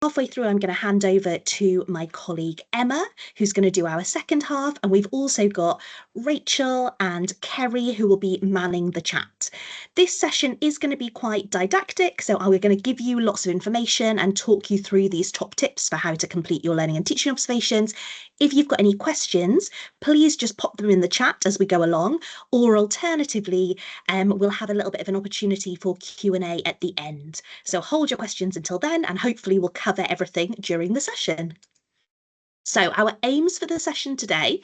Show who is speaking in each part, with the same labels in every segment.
Speaker 1: halfway through, I'm going to hand over to my colleague Emma, who's going to do our second half. And we've also got Rachel and Kerry, who will be manning the chat. This session is going to be quite didactic, so we're going to give you lots of information and talk you through these top tips for how to complete your learning and teaching observations. If you've got any questions, please just pop them in the chat as we go along, or alternatively, we'll have a little bit of an opportunity for Q&A at the end. So hold your questions until then, and hopefully we'll cover everything during the session. So our aims for the session today: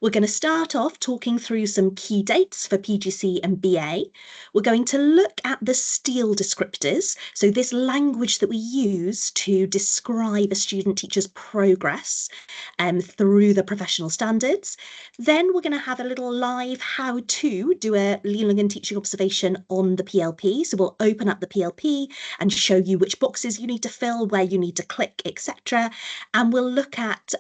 Speaker 1: we're going to start off talking through some key dates for PGCE and BA. We're going to look at the STEEL descriptors, so this language that we use to describe a student teacher's progress through the professional standards. Then we're going to have a little live how to do a learning and teaching observation on the PLP. So we'll open up the PLP and show you which boxes you need to fill, where you need to click, etc. And we'll look at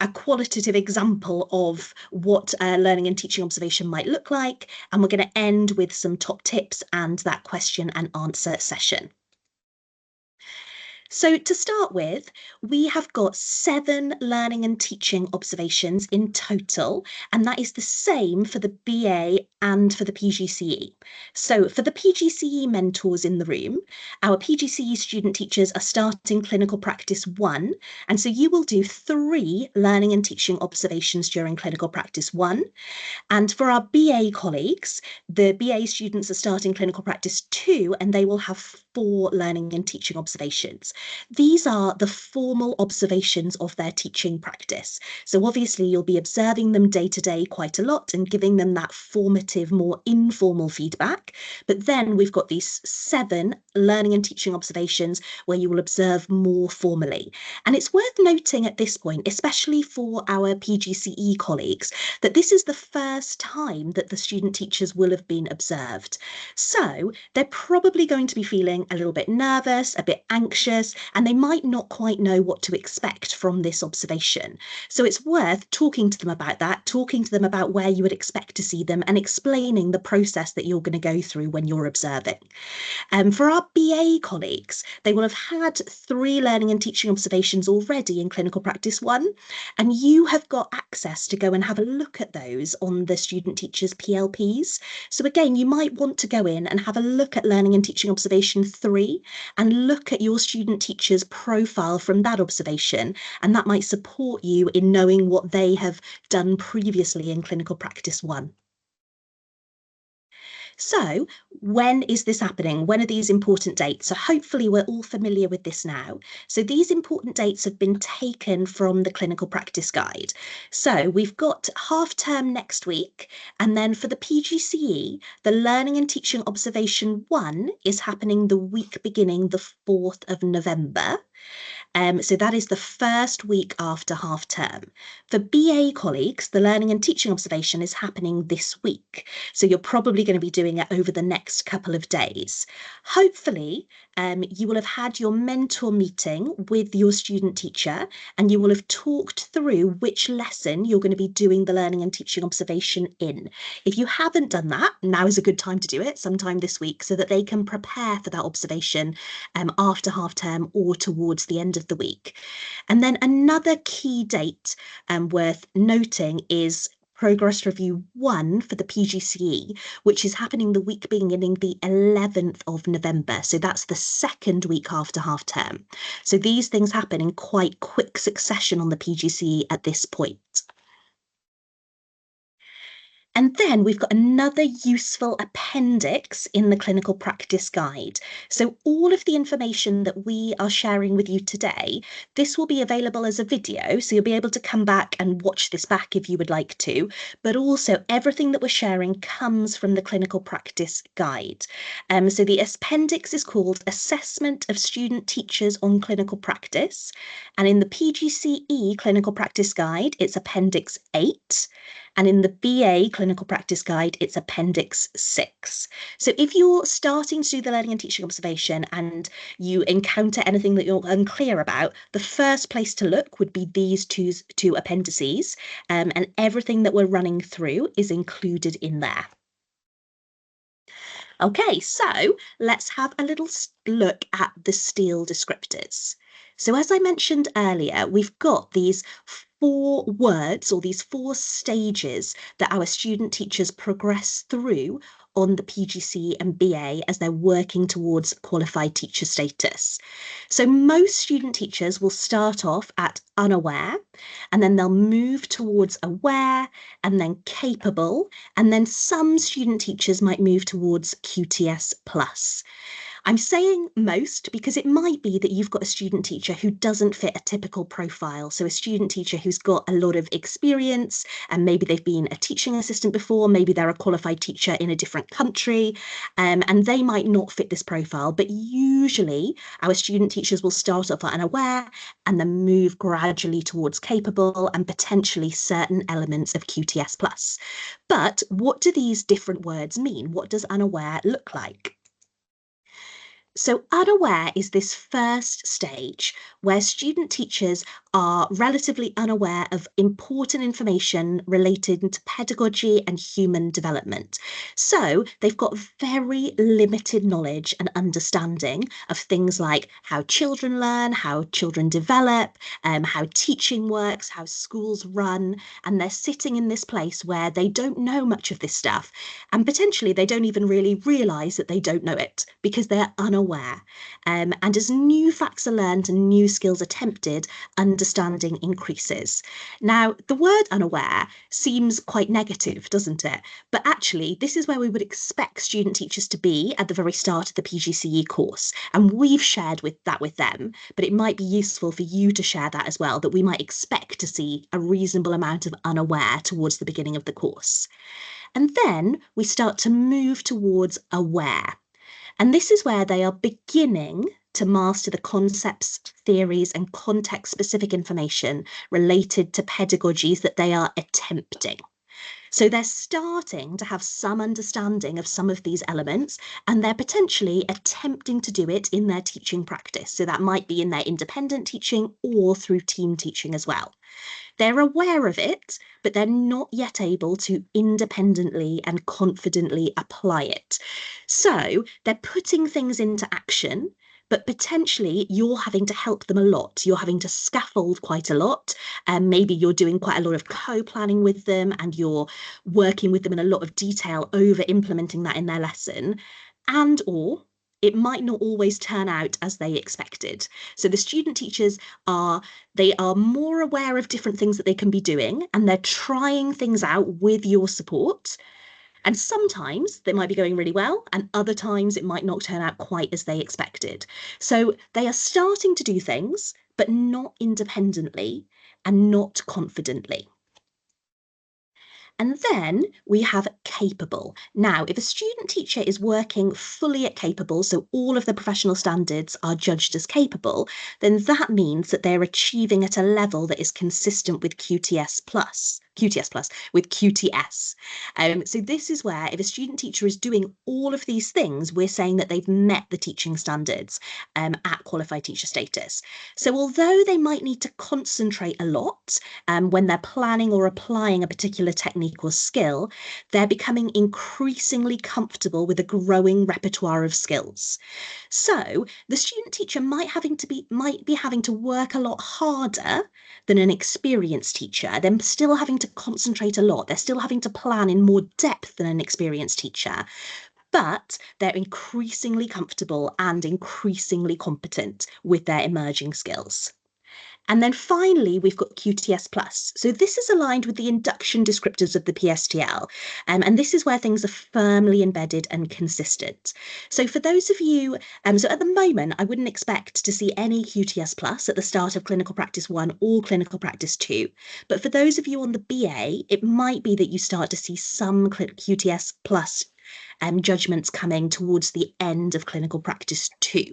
Speaker 1: a qualitative example of what a learning and teaching observation might look like. And we're going to end with some top tips and that question and answer session. So to start with, we have got 7 learning and teaching observations in total, and that is the same for the BA and for the PGCE. So for the PGCE mentors in the room, our PGCE student teachers are starting clinical practice 1, and so you will do 3 learning and teaching observations during clinical practice 1. And for our BA colleagues, the BA students are starting clinical practice 2, and they will have 4 learning and teaching observations. These are the formal observations of their teaching practice. So obviously you'll be observing them day to day quite a lot and giving them that formative, more informal feedback. But then we've got these 7 learning and teaching observations where you will observe more formally. And it's worth noting at this point, especially for our PGCE colleagues, that this is the first time that the student teachers will have been observed. So they're probably going to be feeling a little bit nervous, a bit anxious, and they might not quite know what to expect from this observation. So it's worth talking to them about that, talking to them about where you would expect to see them, and explaining the process that you're going to go through when you're observing. For our BA colleagues, they will have had 3 learning and teaching observations already in clinical practice 1, and you have got access to go and have a look at those on the student teachers PLPs. So again, you might want to go in and have a look at learning and teaching observation 3 and look at your student teacher's profile from that observation, and that might support you in knowing what they have done previously in clinical practice 1. So when is this happening? When are these important dates? So hopefully we're all familiar with this now. So these important dates have been taken from the clinical practice guide. So we've got half term next week, and then for the PGCE, the learning and teaching observation 1 is happening the week beginning the 4th of November. So that is the first week after half term. For BA colleagues, the learning and teaching observation is happening this week. So you're probably going to be doing it over the next couple of days. Hopefully, you will have had your mentor meeting with your student teacher, and you will have talked through which lesson you're going to be doing the learning and teaching observation in. If you haven't done that, now is a good time to do it sometime this week so that they can prepare for that observation after half term or towards the end of the week. And then another key date worth noting is Progress Review 1 for the PGCE, which is happening the week beginning the 11th of November. So that's the second week after half term. So these things happen in quite quick succession on the PGCE at this point. And then we've got another useful appendix in the clinical practice guide. So all of the information that we are sharing with you today, this will be available as a video. So you'll be able to come back and watch this back if you would like to. But also everything that we're sharing comes from the clinical practice guide. So the appendix is called Assessment of Student Teachers on Clinical Practice. And in the PGCE clinical practice guide, it's Appendix 8. And in the BA clinical practice guide, it's Appendix 6. So if you're starting to do the learning and teaching observation and you encounter anything that you're unclear about, the first place to look would be these two appendices, and everything that we're running through is included in there. Okay, so let's have a little look at the STEEL descriptors. So as I mentioned earlier, we've got these 4 words or these 4 stages that our student teachers progress through on the PGCE and BA as they're working towards qualified teacher status. So most student teachers will start off at unaware, and then they'll move towards aware, and then capable, and then some student teachers might move towards QTS plus. I'm saying most because it might be that you've got a student teacher who doesn't fit a typical profile. So a student teacher who's got a lot of experience, and maybe they've been a teaching assistant before, maybe they're a qualified teacher in a different country, and they might not fit this profile. But usually our student teachers will start off at unaware and then move gradually towards capable and potentially certain elements of QTS plus. But what do these different words mean? What does unaware look like? So unaware is this first stage where student teachers are relatively unaware of important information related to pedagogy and human development. So they've got very limited knowledge and understanding of things like how children learn, how children develop, how teaching works, how schools run, and they're sitting in this place where they don't know much of this stuff, and potentially they don't even really realise that they don't know it because they're unaware. And as new facts are learned and new skills attempted, understanding increases. Now, the word unaware seems quite negative, doesn't it? But actually, this is where we would expect student teachers to be at the very start of the PGCE course. And we've shared that with them, but it might be useful for you to share that as well, that we might expect to see a reasonable amount of unaware towards the beginning of the course. And then we start to move towards aware. And this is where they are beginning to master the concepts, theories, and context-specific information related to pedagogies that they are attempting. So they're starting to have some understanding of some of these elements, and they're potentially attempting to do it in their teaching practice. So that might be in their independent teaching or through team teaching as well. They're aware of it, but they're not yet able to independently and confidently apply it. So they're putting things into action, but potentially you're having to help them a lot. You're having to scaffold quite a lot. And maybe you're doing quite a lot of co-planning with them and you're working with them in a lot of detail over implementing that in their lesson. And or it might not always turn out as they expected. So the student teachers they are more aware of different things that they can be doing, and they're trying things out with your support. And sometimes they might be going really well, and other times it might not turn out quite as they expected. So they are starting to do things, but not independently and not confidently. And then we have capable. Now, if a student teacher is working fully at capable, so all of the professional standards are judged as capable, then that means that they're achieving at a level that is consistent with QTS plus, with QTS. So this is where if a student teacher is doing all of these things, we're saying that they've met the teaching standards at qualified teacher status. So although they might need to concentrate a lot when they're planning or applying a particular technique or skill, they're becoming increasingly comfortable with a growing repertoire of skills. So the student teacher might be having to work a lot harder than an experienced teacher. They're still having to concentrate a lot. They're still having to plan in more depth than an experienced teacher. But they're increasingly comfortable and increasingly competent with their emerging skills. And then finally, we've got QTS plus. So this is aligned with the induction descriptors of the PSTL. And this is where things are firmly embedded and consistent. So for those of you, so at the moment, I wouldn't expect to see any QTS plus at the start of Clinical Practice 1 or Clinical Practice 2. But for those of you on the BA, it might be that you start to see some QTS plus judgments coming towards the end of Clinical Practice 2.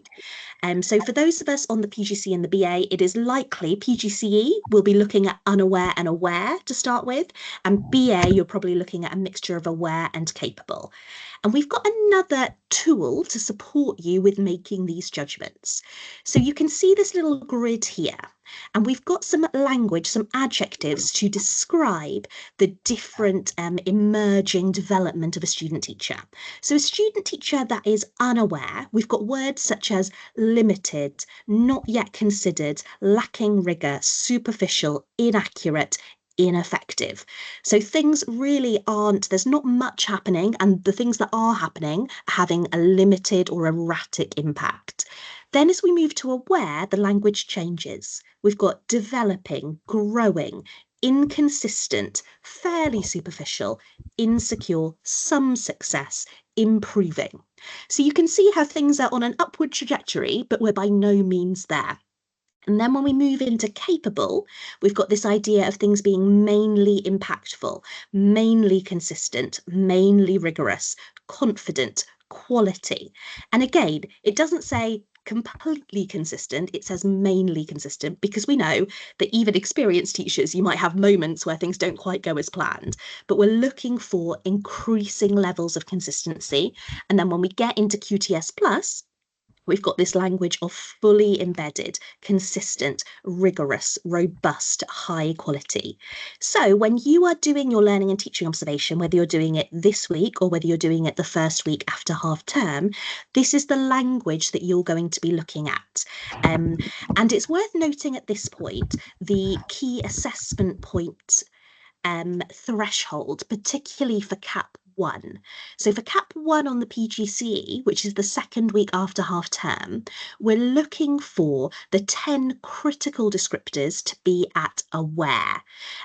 Speaker 1: So for those of us on the PGCE and the BA, it is likely PGCE will be looking at unaware and aware to start with, and BA, you're probably looking at a mixture of aware and capable. And we've got another tool to support you with making these judgments. So you can see this little grid here, and we've got some language, some adjectives to describe the different emerging development of a student teacher. So a student teacher that is unaware, we've got words such as limited, not yet considered, lacking rigor, superficial, inaccurate, ineffective. So things really aren't, there's not much happening, and the things that are happening are having a limited or erratic impact. Then as we move to aware, the language changes. We've got developing, growing, inconsistent, fairly superficial, insecure, some success, improving. So you can see how things are on an upward trajectory, but we're by no means there. And then when we move into capable, we've got this idea of things being mainly impactful, mainly consistent, mainly rigorous, confident, quality. And again, it doesn't say completely consistent, it says mainly consistent, because we know that even experienced teachers, you might have moments where things don't quite go as planned, but we're looking for increasing levels of consistency. And then when we get into QTS Plus, we've got this language of fully embedded, consistent, rigorous, robust, high quality. So when you are doing your learning and teaching observation, whether you're doing it this week or whether you're doing it the first week after half term, this is the language that you're going to be looking at. And it's worth noting at this point, the key assessment point threshold, particularly for CAP 1. So for CAP 1 on the PGCE, which is the second week after half term, we're looking for the 10 critical descriptors to be at aware.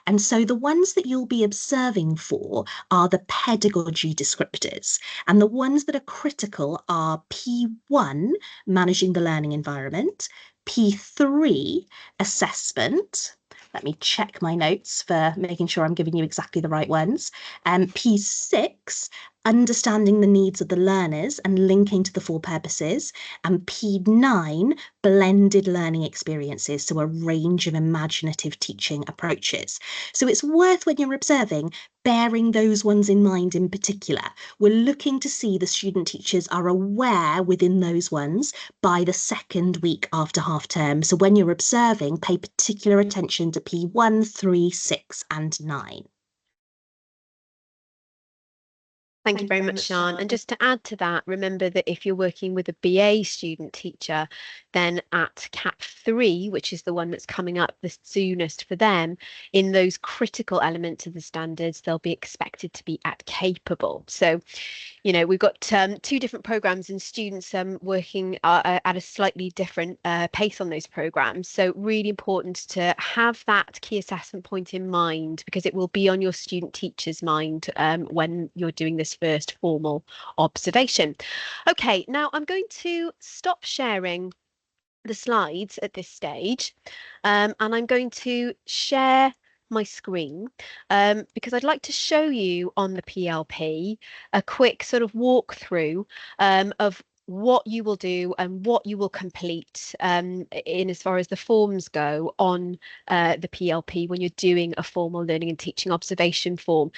Speaker 1: And so the ones that you'll be observing for are the pedagogy descriptors. And the ones that are critical are P1, managing the learning environment, P3, assessment. Let me check my notes for making sure I'm giving you exactly the right ones. P6, understanding the needs of the learners and linking to the four purposes. And P9, blended learning experiences, so a range of imaginative teaching approaches. So it's worth, when you're observing, bearing those ones in mind in particular. We're looking to see the student teachers are aware within those ones by the second week after half term. So when you're observing, pay particular attention to P1, 3, 6 and 9.
Speaker 2: Thank you very much, Sian. And just to add to that, remember that if you're working with a BA student teacher, then at CAP 3, which is the one that's coming up the soonest for them, in those critical elements of the standards, they'll be expected to be at capable. So, you know, we've got two different programs and students working at a slightly different pace on those programs. So really important to have that key assessment point in mind, because it will be on your student teacher's mind when you're doing this first formal observation. Okay, now I'm going to stop sharing the slides at this stage, and I'm going to share my screen because I'd like to show you on the PLP a quick sort of walkthrough of what you will do and what you will complete in as far as the forms go on the PLP when you're doing a formal learning and teaching observation form.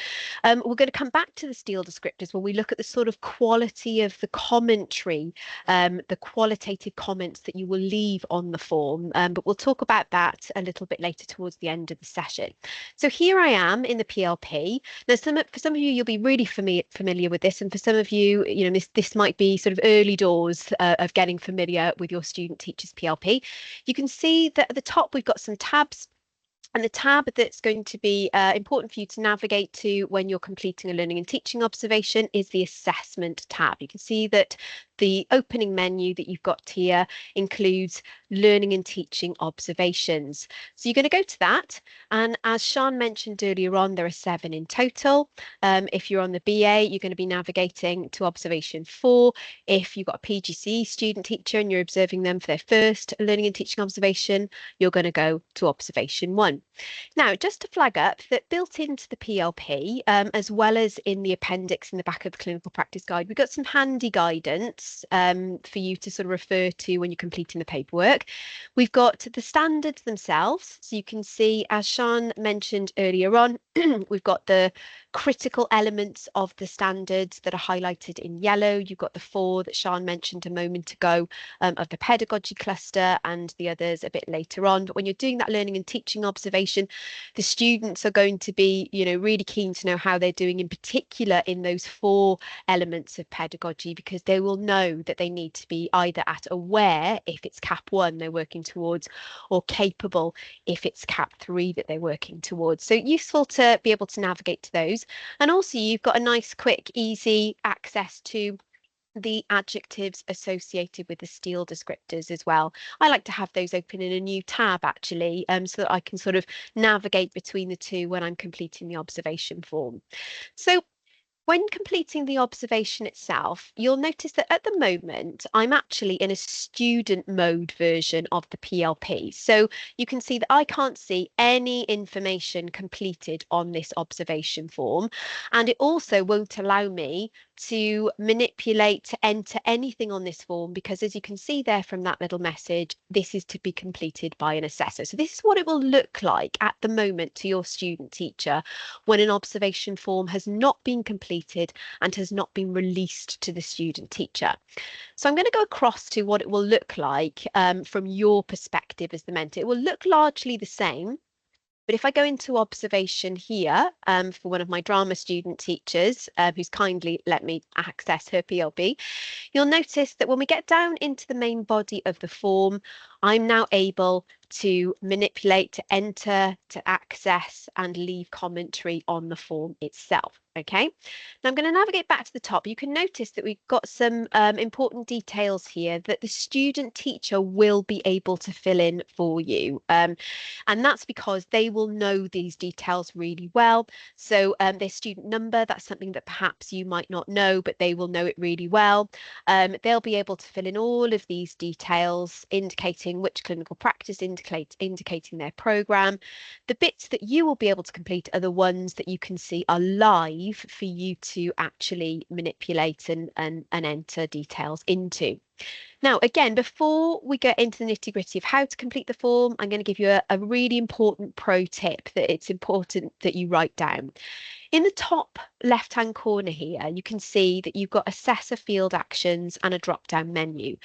Speaker 2: We're going to come back to the STEEL descriptors when we look at the sort of quality of the commentary, the qualitative comments that you will leave on the form, but we'll talk about that a little bit later towards the end of the session. So here I am in the PLP. Now, for some of you, you'll be really familiar with this, and for some of you, you know, this might be sort of early doors of getting familiar with your student teacher's PLP. You can see that at the top we've got some tabs. And the tab that's going to be important for you to navigate to when you're completing a learning and teaching observation is the assessment tab. You can see that the opening menu that you've got here includes learning and teaching observations. So you're going to go to that. And as Sian mentioned earlier on, there are 7 in total. If you're on the BA, you're going to be navigating to observation 4. If you've got a PGCE student teacher and you're observing them for their first learning and teaching observation, you're going to go to observation 1. Now, just to flag up that built into the PLP, as well as in the appendix in the back of the clinical practice guide, we've got some handy guidance elements for you to sort of refer to when you're completing the paperwork. We've got the standards themselves. So you can see, as Sian mentioned earlier on, we've got the critical elements of the standards that are highlighted in yellow. You've got the 4 that Sian mentioned a moment ago of the pedagogy cluster, and the others a bit later on. But when you're doing that learning and teaching observation, the students are going to be, really keen to know how they're doing, in particular in those 4 elements of pedagogy, because they will know that they need to be either at aware if it's CAP 1 they're working towards, or capable if it's CAP 3 that they're working towards. So useful to be able to navigate to those. And also you've got a nice, quick, easy access to the adjectives associated with the steel descriptors as well. I like to have those open in a new tab actually, so that I can sort of navigate between the two when I'm completing the observation form. So when completing the observation itself, you'll notice that at the moment, I'm actually in a student mode version of the PLP. So you can see that I can't see any information completed on this observation form. And it also won't allow me to manipulate, to enter anything on this form, because as you can see there from that little message, this is to be completed by an assessor. So this is what it will look like at the moment to your student teacher when an observation form has not been completed and has not been released to the student teacher. So I'm going to go across to what it will look like from your perspective as the mentor. It will look largely the same. But if I go into observation here for one of my drama student teachers, who's kindly let me access her PLP, you'll notice that when we get down into the main body of the form, I'm now able to manipulate, to enter, to access, and leave commentary on the form itself. Okay, now I'm going to navigate back to the top. You can notice that we've got some important details here that the student teacher will be able to fill in for you. And that's because they will know these details really well. So their student number, that's something that perhaps you might not know, but they will know it really well. They'll be able to fill in all of these details, indicating which clinical practice, indicating their programme. The bits that you will be able to complete are the ones that you can see are live for you to actually manipulate and enter details into. Now, again, before we get into the nitty gritty of how to complete the form, I'm going to give you a really important pro tip that it's important that you write down. In the top left-hand corner here, you can see that you've got assessor field actions and a drop-down menu.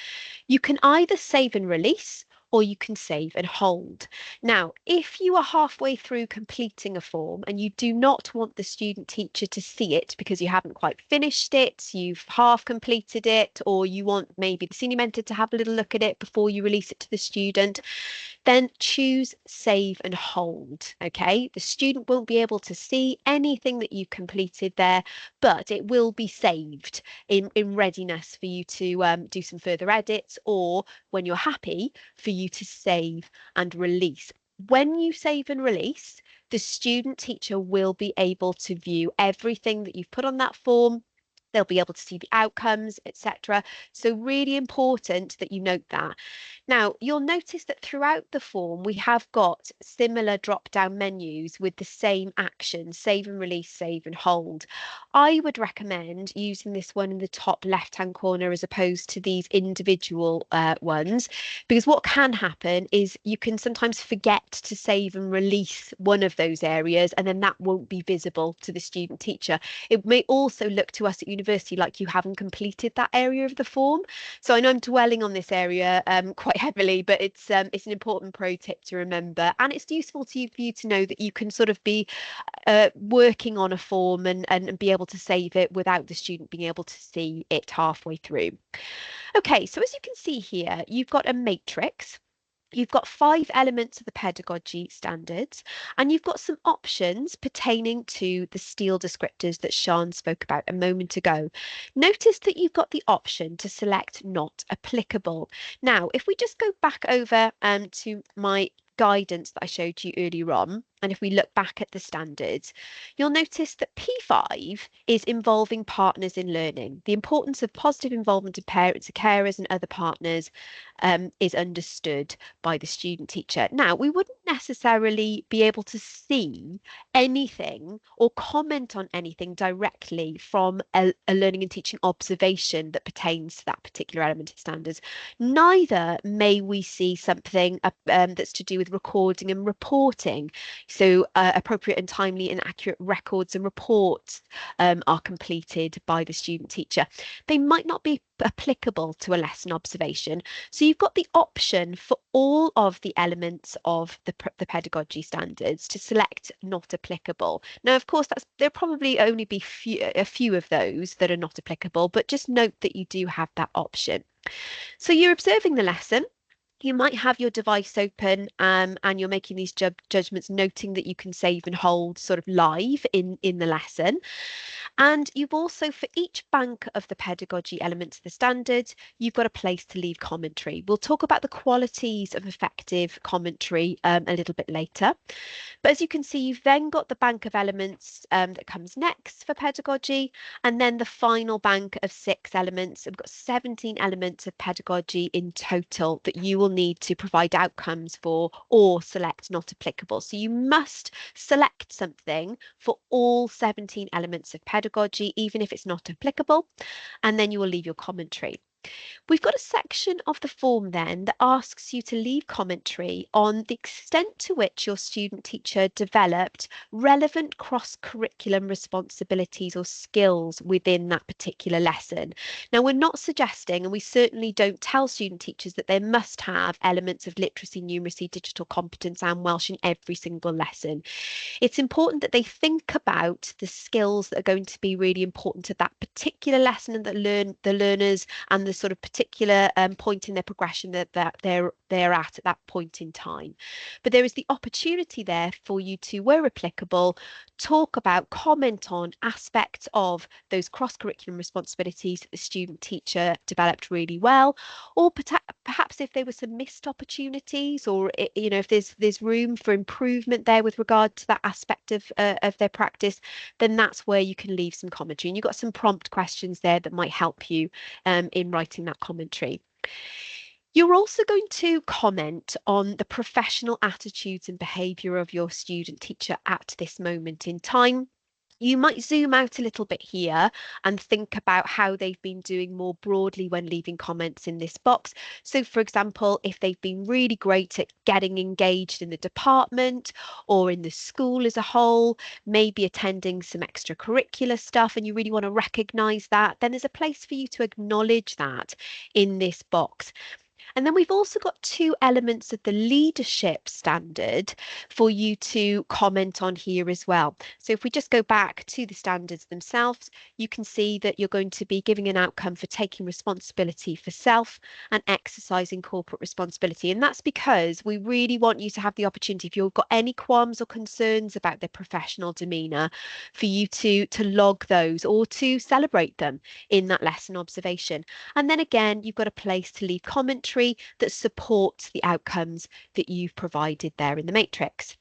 Speaker 2: You can either save and release, or you can save and hold. Now, if you are halfway through completing a form and you do not want the student teacher to see it because you haven't quite finished it, you've half completed it, or you want maybe the senior mentor to have a little look at it before you release it to the student, then choose save and hold. Okay, the student won't be able to see anything that you've completed there, but it will be saved in readiness for you to do some further edits, or when you're happy, for you to save and release. When you save and release, the student teacher will be able to view everything that you've put on that form. They'll be able to see the outcomes, etc. So really important that you note that. Now, you'll notice that throughout the form, we have got similar drop-down menus with the same action, save and release, save and hold. I would recommend using this one in the top left-hand corner as opposed to these individual ones, because what can happen is you can sometimes forget to save and release one of those areas, and then that won't be visible to the student teacher. It may also look to us at university like you haven't completed that area of the form. So I know I'm dwelling on this area quite heavily, but it's an important pro tip to remember, and it's useful for you to know that you can sort of be working on a form and be able to save it without the student being able to see it halfway through. Okay, so as you can see here, you've got a matrix. You've got 5 elements of the pedagogy standards, and you've got some options pertaining to the steel descriptors that Sian spoke about a moment ago. Notice that you've got the option to select not applicable. Now, if we just go back over to my guidance that I showed you earlier on, and if we look back at the standards, you'll notice that P5 is involving partners in learning. The importance of positive involvement of parents, carers and other partners is understood by the student teacher. Now, we wouldn't necessarily be able to see anything or comment on anything directly from a learning and teaching observation that pertains to that particular element of standards. Neither may we see something that's to do with recording and reporting. So appropriate and timely and accurate records and reports are completed by the student teacher. They might not be applicable to a lesson observation. So you've got the option for all of the elements of the pedagogy standards to select not applicable. Now, of course, there'll probably only be a few of those that are not applicable, but just note that you do have that option. So you're observing the lesson. You might have your device open and you're making these judgments, noting that you can save and hold sort of live in the lesson. And you've also, for each bank of the pedagogy elements of the standard, you've got a place to leave commentary. We'll talk about the qualities of effective commentary a little bit later. But as you can see, you've then got the bank of elements that comes next for pedagogy, and then the final bank of 6 elements. We've got 17 elements of pedagogy in total that you will need to provide outcomes for or select not applicable. So you must select something for all 17 elements of pedagogy, even if it's not applicable, and then you will leave your commentary. We've got a section of the form then that asks you to leave commentary on the extent to which your student teacher developed relevant cross-curriculum responsibilities or skills within that particular lesson. Now, we're not suggesting, and we certainly don't tell student teachers that they must have elements of literacy, numeracy, digital competence and Welsh in every single lesson. It's important that they think about the skills that are going to be really important to that particular lesson and that the learners and the sort of particular point in their progression that they're at that point in time. But there is the opportunity there for you to, where applicable, talk about, comment on aspects of those cross-curriculum responsibilities that the student teacher developed really well, or perhaps if there were some missed opportunities, or if there's room for improvement there with regard to that aspect of their practice, then that's where you can leave some commentary. And you've got some prompt questions there that might help you in writing that commentary. You're also going to comment on the professional attitudes and behaviour of your student teacher at this moment in time. You might zoom out a little bit here and think about how they've been doing more broadly when leaving comments in this box. So, for example, if they've been really great at getting engaged in the department or in the school as a whole, maybe attending some extracurricular stuff, and you really want to recognise that, then there's a place for you to acknowledge that in this box. And then we've also got 2 elements of the leadership standard for you to comment on here as well. So if we just go back to the standards themselves, you can see that you're going to be giving an outcome for taking responsibility for self and exercising corporate responsibility. And that's because we really want you to have the opportunity, if you've got any qualms or concerns about their professional demeanour, for you to log those or to celebrate them in that lesson observation. And then again, you've got a place to leave commentary that supports the outcomes that you've provided there in the matrix.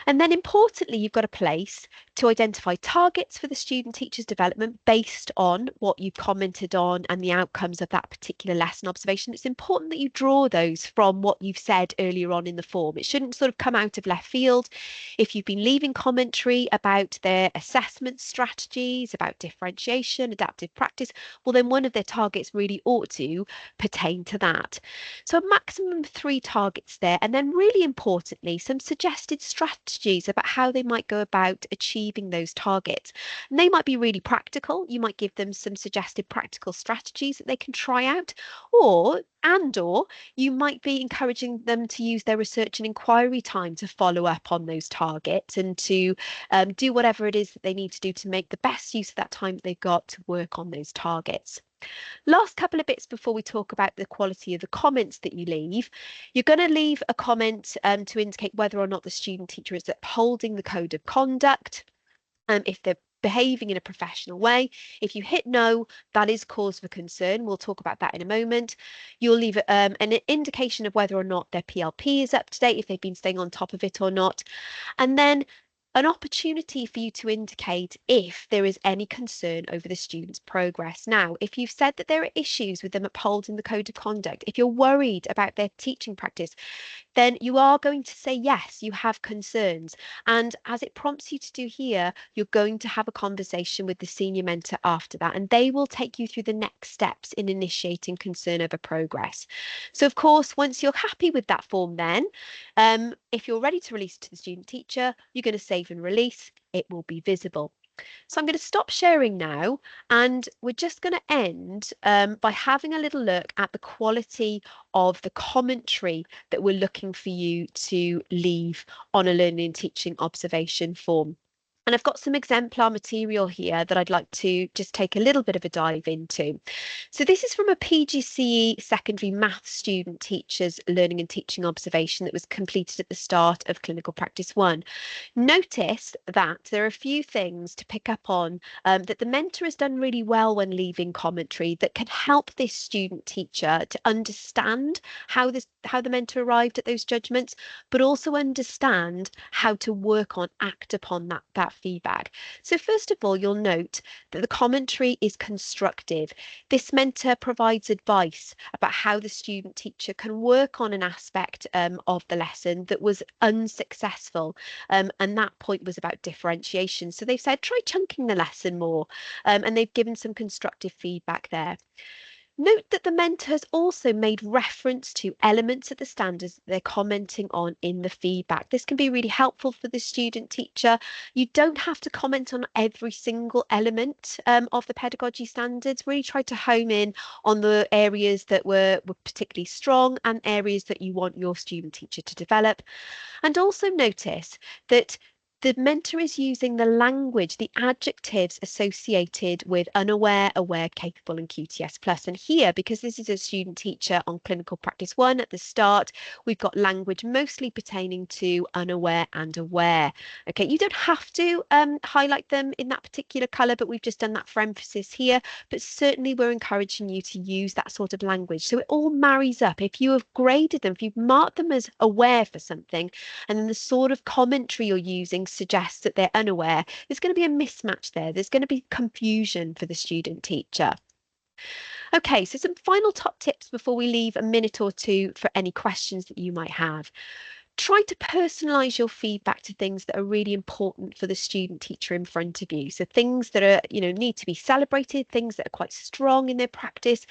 Speaker 2: And then importantly, you've got a place to identify targets for the student teacher's development based on what you've commented on and the outcomes of that particular lesson observation. It's important that you draw those from what you've said earlier on in the form. It shouldn't sort of come out of left field. If you've been leaving commentary about their assessment strategies, about differentiation, adaptive practice, well, then one of their targets really ought to pertain to that. So a maximum of 3 targets there. And then really importantly, some suggested strategies about how they might go about achieving those targets. And they might be really practical. You might give them some suggested practical strategies that they can try out, or you might be encouraging them to use their research and inquiry time to follow up on those targets and to do whatever it is that they need to do to make the best use of that time that they've got to work on those targets. Last couple of bits before we talk about the quality of the comments that you leave. You're going to leave a comment to indicate whether or not the student teacher is upholding the code of conduct. If they're behaving in a professional way. If you hit no, that is cause for concern. We'll talk about that in a moment. You'll leave an indication of whether or not their PLP is up to date, if they've been staying on top of it or not. And then an opportunity for you to indicate if there is any concern over the student's progress. Now, if you've said that there are issues with them upholding the code of conduct, if you're worried about their teaching practice, then you are going to say, yes, you have concerns. And as it prompts you to do here, you're going to have a conversation with the senior mentor after that, and they will take you through the next steps in initiating concern over progress. So of course, once you're happy with that form, then if you're ready to release to the student teacher, you're going to save and release. It will be visible. So I'm going to stop sharing now, and we're just going to end by having a little look at the quality of the commentary that we're looking for you to leave on a learning and teaching observation form. And I've got some exemplar material here that I'd like to just take a little bit of a dive into. So this is from a PGCE secondary maths student teacher's learning and teaching observation that was completed at the start of Clinical Practice 1. Notice that there are a few things to pick up on that the mentor has done really well when leaving commentary that can help this student teacher to understand how the mentor arrived at those judgments, but also understand how to work on, act upon that feedback. So first of all, you'll note that the commentary is constructive. This mentor provides advice about how the student teacher can work on an aspect of the lesson that was unsuccessful. And that point was about differentiation. So they've said, try chunking the lesson more. And they've given some constructive feedback there. Note that the mentor has also made reference to elements of the standards that they're commenting on in the feedback. This can be really helpful for the student teacher. You don't have to comment on every single element of the pedagogy standards. Really try to home in on the areas that were particularly strong and areas that you want your student teacher to develop. And also notice that the mentor is using the language, the adjectives associated with unaware, aware, capable, and QTS plus. And here, because this is a student teacher on Clinical Practice 1 at the start, we've got language mostly pertaining to unaware and aware. Okay, you don't have to highlight them in that particular colour, but we've just done that for emphasis here. But certainly we're encouraging you to use that sort of language. So it all marries up. If you have graded them, if you've marked them as aware for something, and then the sort of commentary you're using suggests that they're unaware, there's going to be a mismatch there. There's going to be confusion for the student teacher. Okay, so some final top tips before we leave a minute or two for any questions that you might have. Try to personalize your feedback to things that are really important for the student teacher in front of you. So things that are, need to be celebrated, things that are quite strong in their practice,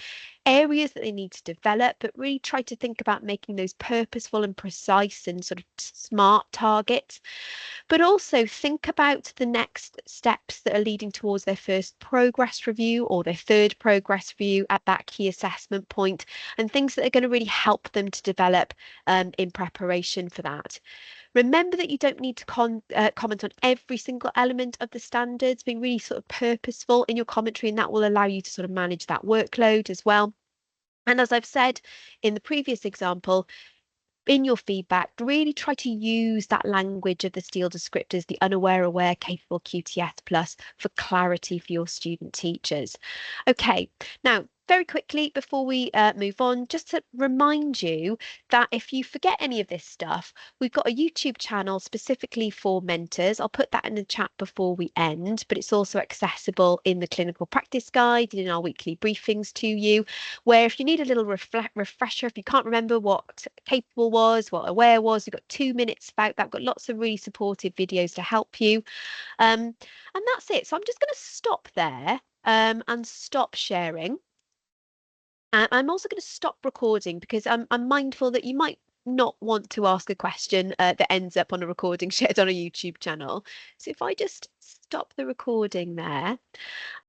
Speaker 2: areas that they need to develop, but really try to think about making those purposeful and precise and sort of smart targets. But also think about the next steps that are leading towards their first progress review or their third progress review at that key assessment point, and things that are going to really help them to develop in preparation for that. Remember that you don't need to comment on every single element of the standards, being really sort of purposeful in your commentary, and that will allow you to sort of manage that workload as well. And as I've said in the previous example, in your feedback, really try to use that language of the STEEL descriptors, the unaware, aware, capable, QTS plus, for clarity for your student teachers. Okay, now, very quickly before we move on, just to remind you that if you forget any of this stuff, we've got a YouTube channel specifically for mentors. I'll put that in the chat before we end, but it's also accessible in the clinical practice guide and in our weekly briefings to you, where if you need a little refresher, if you can't remember what capable was, what aware was, we've got 2 minutes about that. We've got lots of really supportive videos to help you. And that's it. So I'm just going to stop there and stop sharing. And I'm also going to stop recording because I'm mindful that you might not want to ask a question that ends up on a recording shared on a YouTube channel. So if I just stop the recording there,